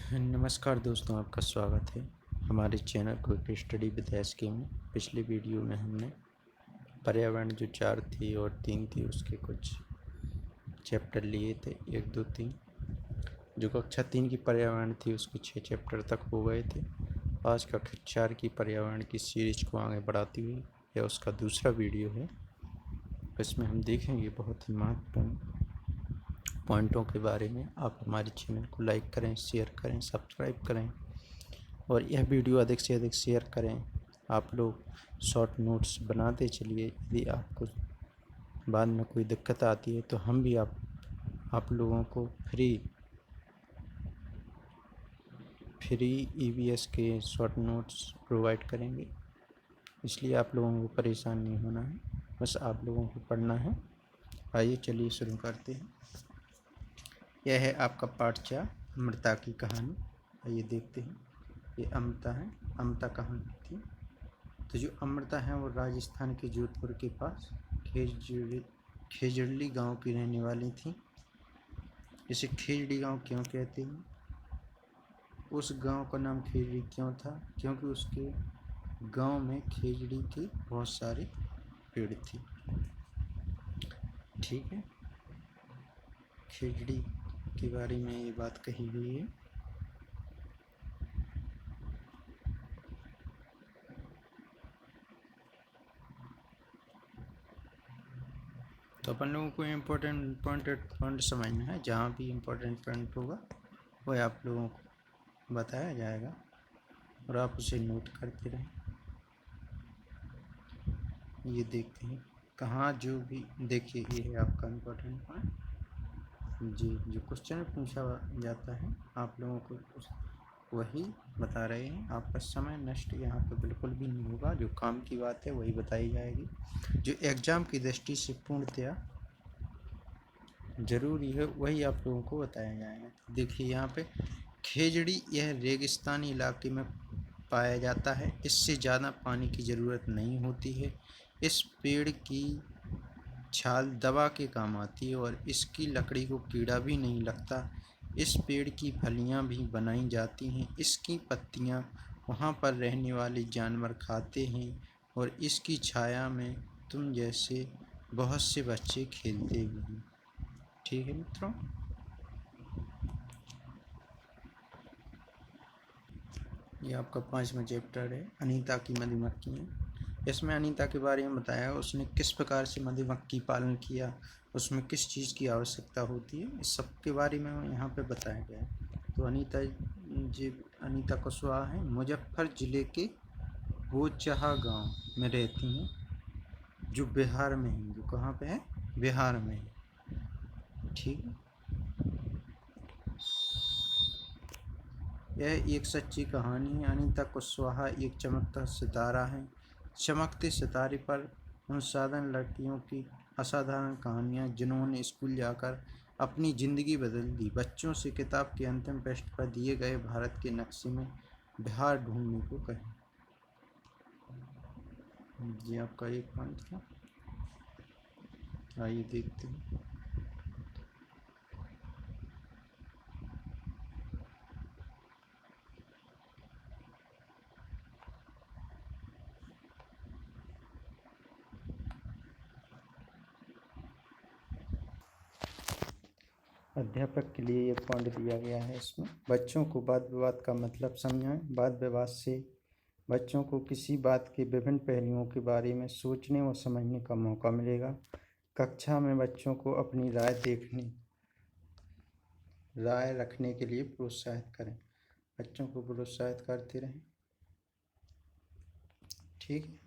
नमस्कार दोस्तों, आपका स्वागत है हमारे channel quick study with SK में। पिछले वीडियो में हमने पर्यावरण जो 4 थी और 3 थी उसके कुछ चैप्टर लिए थे, 1, 2, 3। जो कक्षा 3 की पर्यावरण थी उसके 6 चैप्टर तक हो गए थे। आज कक्षा 4 की पर्यावरण की सीरीज को आगे बढ़ाती हुई यह उसका दूसरा वीडियो है। इसमें हम देखेंगे बहुत ही महत्वपूर्ण पॉइंटों के बारे में। आप हमारे चैनल को लाइक करें, शेयर करें, सब्सक्राइब करें और यह वीडियो अधिक से अधिक शेयर करें। आप लोग शॉर्ट नोट्स बनाते चलिए। यदि आपको बाद में कोई दिक्कत आती है तो हम भी आप लोगों को फ्री ईवीएस के शॉर्ट नोट्स प्रोवाइड करेंगे, इसलिए आप लोगों को परेशान नहीं होना है, बस आप लोगों को पढ़ना है। आइए चलिए शुरू करते हैं। यह है आपका पाठ 4, अमृता की कहानी। आइए देखते हैं। ये अमृता है। अमृता कहाँ की थी? तो जो अमृता है वो राजस्थान के जोधपुर के पास खेजड़ली गांव की रहने वाली थी। इसे खेजड़ी गांव क्यों कहते हैं? उस गांव का नाम खेजड़ी क्यों था? क्योंकि उसके गांव में खेजड़ी के बहुत सारे पेड़ थे। ठीक है, खेजड़ी के बारे में ये बात कही गई है। तो अपन लोगों को इम्पोर्टेंट पॉइंट समझना है। जहाँ भी इम्पोर्टेंट पॉइंट होगा वह आप लोगों को बताया जाएगा और आप उसे नोट करते रहें। ये देखते हैं कहाँ जो भी देखिए, ये है आपका इम्पोर्टेंट पॉइंट। जी, जो क्वेश्चन पूछा जाता है आप लोगों को वही बता रहे हैं। आपका समय नष्ट यहाँ पर बिल्कुल भी नहीं होगा। जो काम की बात है वही बताई जाएगी। जो एग्ज़ाम की दृष्टि से पूर्णतया ज़रूरी है वही आप लोगों को बताया जाएगा। देखिए यहाँ पे खेजड़ी यह रेगिस्तानी इलाके में पाया जाता है। इससे ज़्यादा पानी की ज़रूरत नहीं होती है। इस पेड़ की छाल दवा के काम आती है और इसकी लकड़ी को कीड़ा भी नहीं लगता। इस पेड़ की फलियां भी बनाई जाती हैं। इसकी पत्तियां वहाँ पर रहने वाले जानवर खाते हैं और इसकी छाया में तुम जैसे बहुत से बच्चे खेलते भी हैं। ठीक है मित्रों, ये आपका 5वां चैप्टर है, अनीता की मधुमक्खियाँ। इसमें अनीता के बारे में बताया, उसने किस प्रकार से मधुमक्खी पालन किया, उसमें किस चीज़ की आवश्यकता होती है, इस सब के बारे में यहाँ पे बताया गया है। तो अनीता कुशवाहा है, मुजफ्फर ज़िले के बोचहा गांव में रहती हैं, जो बिहार में है। जो कहाँ पे है? बिहार में है। ठीक है, यह एक सच्ची कहानी है। अनीता कुशवाहा एक चमकता सितारा है। चमकते सितारे पर असाधारण लड़कियों की असाधारण कहानियाँ, जिन्होंने स्कूल जाकर अपनी ज़िंदगी बदल दी। बच्चों से किताब के अंतिम पृष्ठ पर दिए गए भारत के नक्शे में बिहार ढूंढने को कहें। ये आपका एक पॉइंट था। आइए देखते हैं। अध्यापक के लिए ये पॉइंट दिया गया है। इसमें बच्चों को वाद विवाद का मतलब समझाएं। वाद विवाद से बच्चों को किसी बात के विभिन्न पहलुओं के बारे में सोचने और समझने का मौका मिलेगा। कक्षा में बच्चों को अपनी राय रखने के लिए प्रोत्साहित करें। बच्चों को प्रोत्साहित करते रहें। ठीक है,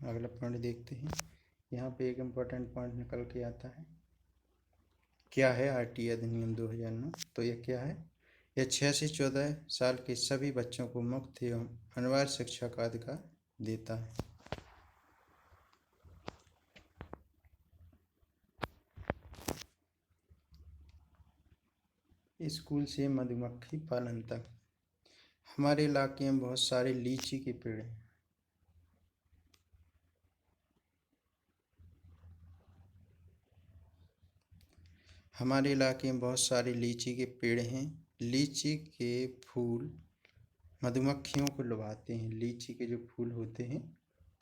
अगला पॉइंट देखते हैं। यहाँ पे एक इम्पोर्टेंट पॉइंट निकल के आता है। क्या है आरटीआई अधिनियम 2009? तो ये क्या है? यह 6 से 14 साल के सभी बच्चों को मुफ्त एवं अनिवार्य शिक्षा का अधिकार देता है। स्कूल से मधुमक्खी पालन तक। हमारे इलाके में बहुत सारे लीची के पेड़ हैं। हमारे इलाके में बहुत सारे लीची के पेड़ हैं। लीची के फूल मधुमक्खियों को लुभाते हैं। लीची के जो फूल होते हैं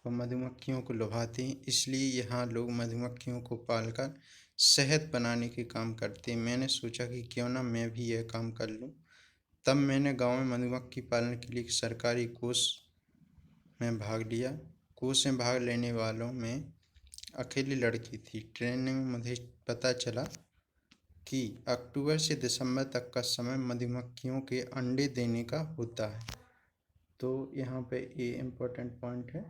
वो मधुमक्खियों को लुभाते हैं, इसलिए यहाँ लोग मधुमक्खियों को पालकर शहद बनाने के काम करते हैं। मैंने सोचा कि क्यों ना मैं भी यह काम कर लूँ। तब मैंने गांव में मधुमक्खी पालन के लिए एक सरकारी कोर्स में भाग लिया। कोर्स में भाग लेने वालों में अकेली लड़की थी। ट्रेनिंग में मुझे पता चला कि अक्टूबर से दिसंबर तक का समय मधुमक्खियों के अंडे देने का होता है। तो यहाँ पे ये इम्पोर्टेंट पॉइंट है,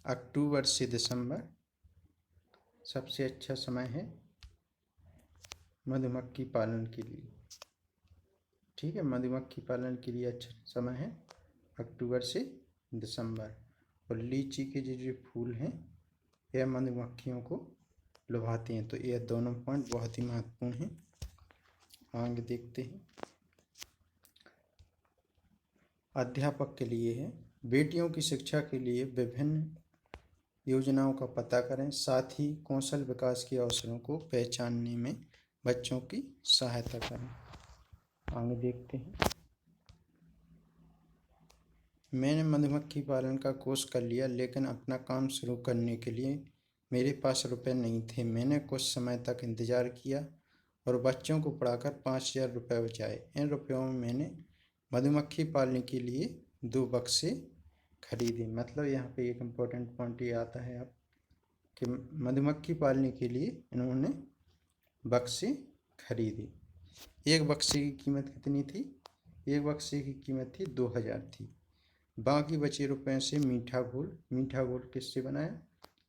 अक्टूबर से दिसंबर सबसे अच्छा समय है मधुमक्खी पालन के लिए। ठीक है, मधुमक्खी पालन के लिए अच्छा समय है अक्टूबर से दिसंबर। और लीची के जो फूल हैं यह मधुमक्खियों को लुभाते हैं। तो यह दोनों पॉइंट बहुत ही महत्वपूर्ण हैं। आगे देखते हैं। अध्यापक के लिए है, बेटियों की शिक्षा के लिए विभिन्न योजनाओं का पता करें, साथ ही कौशल विकास के अवसरों को पहचानने में बच्चों की सहायता करें। आगे देखते हैं। मैंने मधुमक्खी पालन का कोर्स कर लिया, लेकिन अपना काम शुरू करने के लिए मेरे पास रुपए नहीं थे। मैंने कुछ समय तक इंतज़ार किया और बच्चों को पढ़ाकर 5,000 रुपये बचाए। इन रुपयों में मैंने मधुमक्खी पालने के लिए 2 बक्से खरीदे। मतलब यहाँ पे एक इम्पोर्टेंट पॉइंट ये आता है अब कि मधुमक्खी पालने के लिए इन्होंने बक्से खरीदे। एक बक्से की कीमत कितनी थी? एक बक्से की कीमत थी 2,000 थी। बाकी बचे रुपए से मीठा घोल किससे बनाया?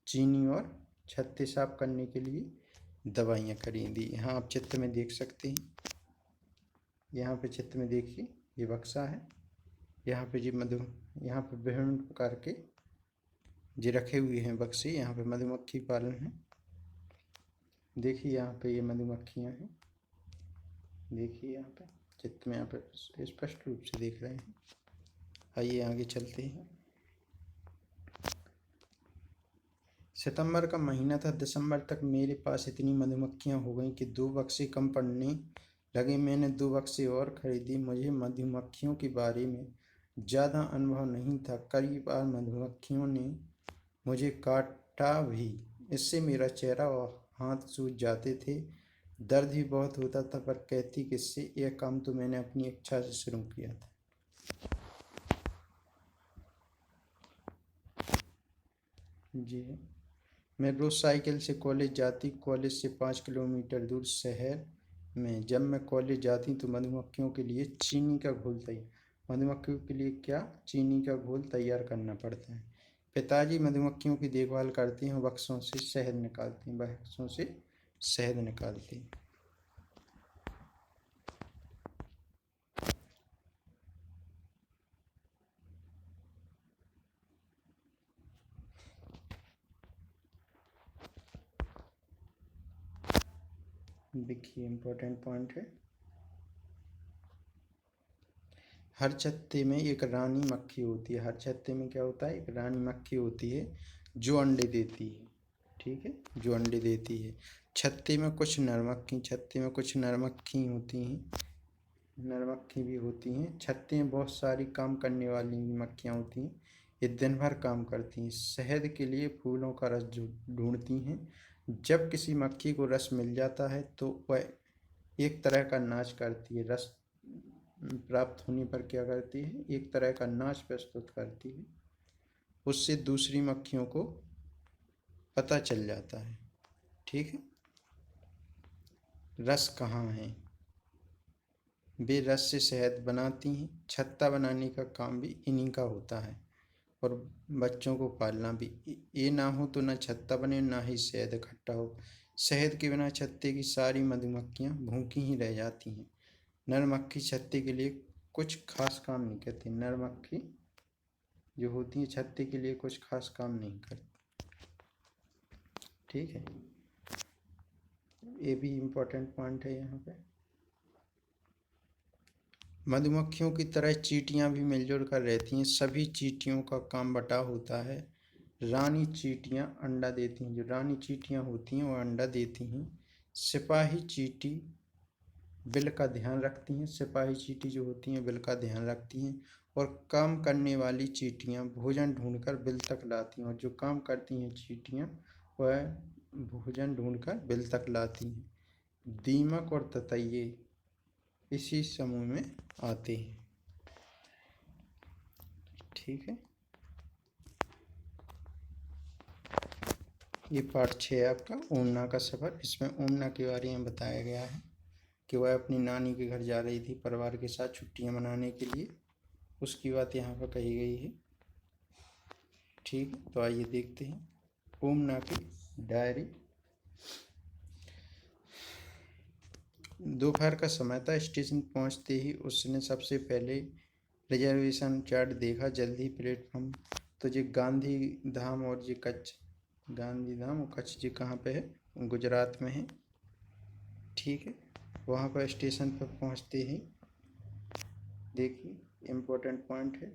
चीनी और छत्ते साफ करने के लिए दवाइयाँ खरीदी। यहाँ आप चित्र में देख सकते हैं। यहाँ पे चित्र में देखिए, ये बक्सा है। यहाँ पे यहाँ पे विभिन्न प्रकार के जो रखे हुए हैं बक्से। यहाँ पे मधुमक्खी पालन है। देखिए यहाँ पे ये मधुमक्खियाँ हैं। देखिए यहाँ पे चित्र में यहाँ पे स्पष्ट रूप से देख रहे हैं। आइए आगे चलते हैं। सितंबर का महीना था। दिसंबर तक मेरे पास इतनी मधुमक्खियाँ हो गईं कि 2 बक्से कम पड़ने लगे। मैंने 2 बक्से और खरीदी। मुझे मधुमक्खियों के बारे में ज़्यादा अनुभव नहीं था। कई बार मधुमक्खियों ने मुझे काटा भी। इससे मेरा चेहरा और हाथ सूज जाते थे। दर्द भी बहुत होता था, पर कहती किससे, यह काम तो मैंने अपनी इच्छा से शुरू किया था। जी, मैं रोज़ साइकिल से कॉलेज जाती। कॉलेज से 5 किलोमीटर दूर शहर में। जब मैं कॉलेज जाती तो मधुमक्खियों के लिए चीनी का घोल मधुमक्खियों के लिए क्या? चीनी का घोल तैयार करना पड़ता है। पिताजी मधुमक्खियों की देखभाल करते हैं, बक्सों से शहद निकालते हैं। देखिए इम्पोर्टेंट पॉइंट है, हर छत्ते में एक रानी मक्खी होती है। हर छत्ते में क्या होता है? एक रानी मक्खी होती है जो अंडे देती है। ठीक है, जो अंडे देती है। छत्ते में कुछ नर मक्खी होती हैं, नर मक्खी भी होती हैं। छत्ते में बहुत सारी काम करने वाली मक्खियाँ होती हैं। ये दिन भर काम करती हैं। शहद के लिए फूलों का रस ढूंढती हैं। जब किसी मक्खी को रस मिल जाता है तो वह एक तरह का नाच करती है। रस प्राप्त होने पर क्या करती है? एक तरह का नाच प्रस्तुत करती है। उससे दूसरी मक्खियों को पता चल जाता है। ठीक है, रस कहाँ है। वे रस से शहद बनाती हैं। छत्ता बनाने का काम भी इन्हीं का होता है, और बच्चों को पालना भी। ये ना हो तो ना छत्ता बने, ना ही शहद इकट्ठा हो। शहद के बिना छत्ते की सारी मधुमक्खियाँ भूखी ही रह जाती हैं। नर मक्खी छत्ते के लिए कुछ खास काम नहीं करती। नर मक्खी जो होती है छत्ते के लिए कुछ खास काम नहीं करती। ठीक है, ये भी इम्पोर्टेंट पॉइंट है यहाँ पे। मधुमक्खियों की तरह चींटियाँ भी मिलजुल कर रहती हैं। सभी चींटियों का काम बटा होता है। रानी चींटियाँ अंडा देती हैं। जो रानी चींटियाँ होती हैं वो अंडा देती हैं। सिपाही चींटी बिल का ध्यान रखती हैं। सिपाही चींटी जो होती हैं बिल का ध्यान रखती हैं। और काम करने वाली चींटियाँ भोजन ढूंढकर बिल तक लाती हैं। और जो काम करती हैं चींटियाँ वह भोजन ढूंढकर बिल तक लाती हैं। दीमक और ततैये इसी समूह में आते हैं। ठीक है, ये पार्ट 6 है आपका ऊमना का सफ़र। इसमें ऊमना के बारे में बताया गया है कि वह अपनी नानी के घर जा रही थी परिवार के साथ छुट्टियां मनाने के लिए। उसकी बात यहाँ पर कही गई है। ठीक है, तो आइए देखते हैं ऊमना की डायरी। दोपहर का समय था। स्टेशन पहुँचते ही उसने सबसे पहले रिजर्वेशन चार्ट देखा। जल्दी प्लेटफॉर्म तो ये गांधी धाम और ये कच्छ, गांधी धाम और कच्छ जी कहाँ पे है? गुजरात में है। ठीक है, वहाँ पर स्टेशन पर पहुँचते ही देखिए इम्पोर्टेंट पॉइंट है,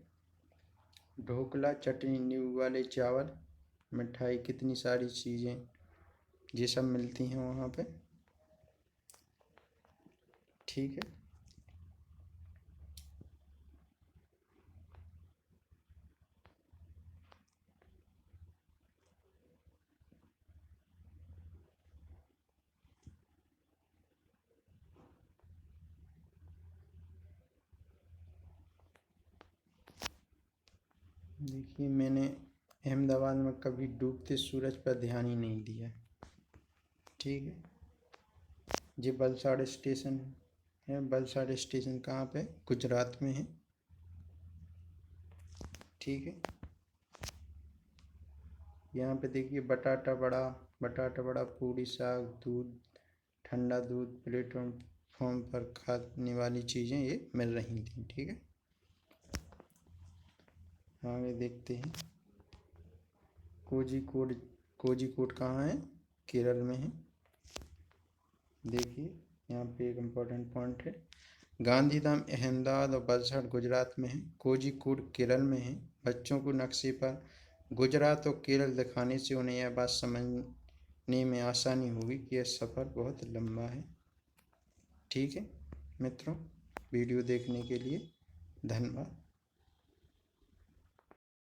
ढोकला, चटनी, नींबू वाले चावल, मिठाई, कितनी सारी चीज़ें ये सब मिलती हैं वहाँ पे। ठीक है, देखिए मैंने अहमदाबाद में कभी डूबते सूरज पर ध्यान ही नहीं दिया। ठीक है, ये वलसाड़ स्टेशन है। वलसाड़ स्टेशन कहाँ पे? गुजरात में है। ठीक है, यहाँ पे देखिए बटाटा बड़ा, पूरी, साग, दूध, ठंडा दूध प्लेटफॉर्म पर खाने वाली चीज़ें ये मिल रही थी। ठीक है, आगे देखते हैं कोझिकोड कहाँ है? केरल में है। देखिए यहाँ पे एक इम्पोर्टेंट पॉइंट है, गांधीधाम अहमदाबाद और वलसाड़ गुजरात में है, कोझिकोड केरल में है। बच्चों को नक्शे पर गुजरात और केरल दिखाने से उन्हें यह बात समझने में आसानी होगी कि यह सफ़र बहुत लंबा है। ठीक है मित्रों, वीडियो देखने के लिए धन्यवाद।